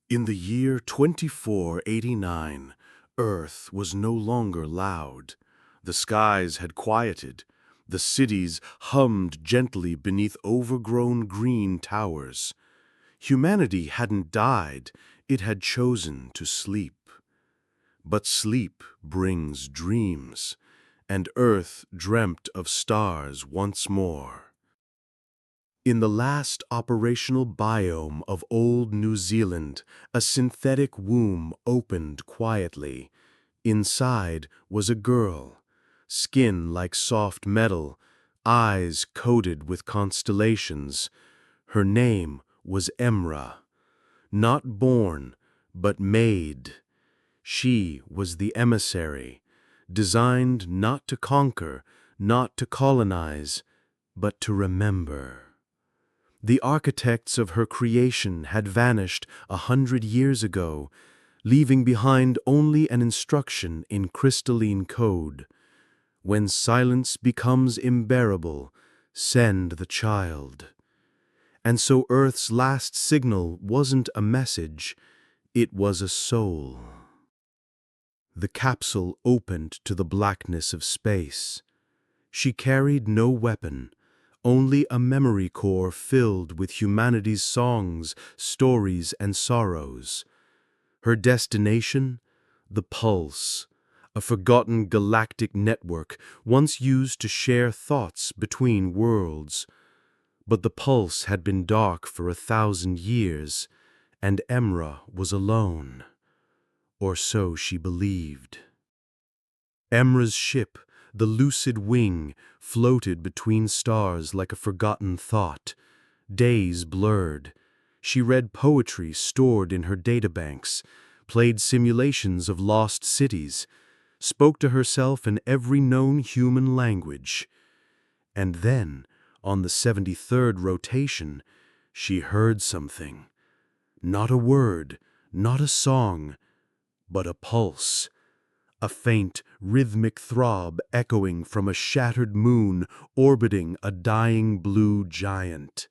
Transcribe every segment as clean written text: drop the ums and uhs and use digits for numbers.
In the year 2489, Earth was no longer loud. The skies had quieted. The cities hummed gently beneath overgrown green towers. Humanity hadn't died, it had chosen to sleep. But sleep brings dreams, and Earth dreamt of stars once more. In the last operational biome of old New Zealand, a synthetic womb opened quietly. Inside was a girl, skin like soft metal, eyes coated with constellations. Her name was Emra. Not born, but made. She was the emissary, designed not to conquer, not to colonize, but to remember. The architects of her creation had vanished 100 years ago, leaving behind only an instruction in crystalline code. When silence becomes unbearable, send the child. And so Earth's last signal wasn't a message, it was a soul. The capsule opened to the blackness of space. She carried no weapon, only a memory core filled with humanity's songs, stories, and sorrows. Her destination? The Pulse, a forgotten galactic network once used to share thoughts between worlds. But the Pulse had been dark for 1,000 years, and Emra was alone. Or so she believed. Emra's ship, the lucid wing, floated between stars like a forgotten thought. Days blurred. She read poetry stored in her databanks, played simulations of lost cities, spoke to herself in every known human language. And then, on the 73rd rotation, she heard something. Not a word, not a song, but a pulse. A faint, rhythmic throb echoing from a shattered moon orbiting a dying blue giant.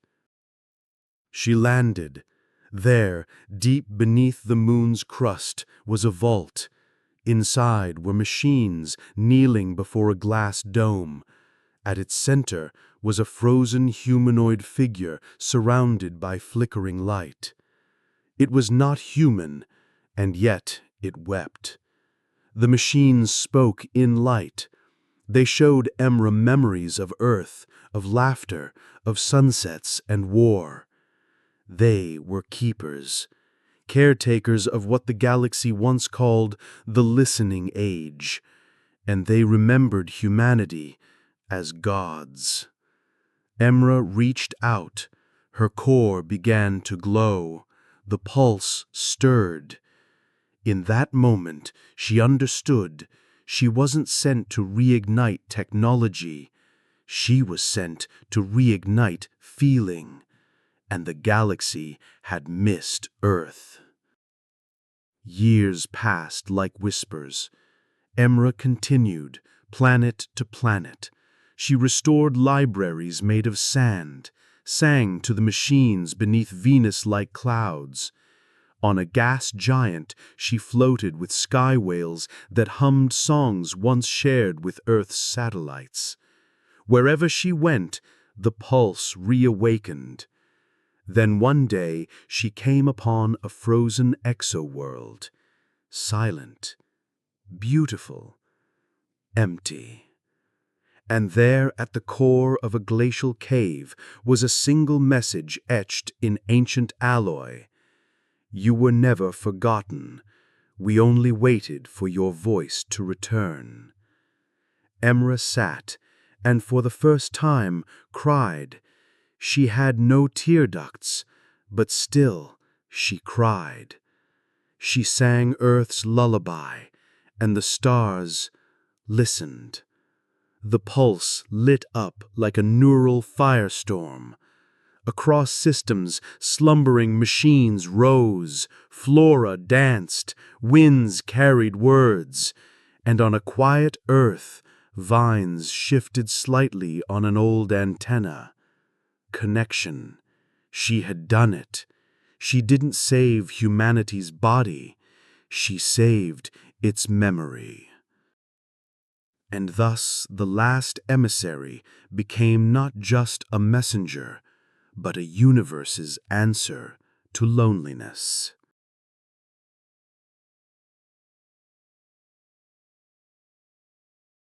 She landed. There, deep beneath the moon's crust, was a vault. Inside were machines kneeling before a glass dome. At its center was a frozen humanoid figure surrounded by flickering light. It was not human, and yet it wept. The machines spoke in light. They showed Emra memories of Earth, of laughter, of sunsets and war. They were keepers, caretakers of what the galaxy once called the listening age, and they remembered humanity as gods. Emra reached out. Her core began to glow. The pulse stirred. In that moment, she understood she wasn't sent to reignite technology. She was sent to reignite feeling, and the galaxy had missed Earth. Years passed like whispers. Emra continued, planet to planet. She restored libraries made of sand, sang to the machines beneath Venus-like clouds. On a gas giant, she floated with sky whales that hummed songs once shared with Earth's satellites. Wherever she went, the pulse reawakened. Then one day, she came upon a frozen exo-world, silent, beautiful, empty. And there, at the core of a glacial cave, was a single message etched in ancient alloy. You were never forgotten. We only waited for your voice to return. Emra sat, and for the first time cried. She had no tear ducts, but still she cried. She sang Earth's lullaby, and the stars listened. The pulse lit up like a neural firestorm. Across systems, slumbering machines rose, flora danced, winds carried words, and on a quiet Earth, vines shifted slightly on an old antenna. Connection. She had done it. She didn't save humanity's body, she saved its memory. And thus the last emissary became not just a messenger, but a universe's answer to loneliness.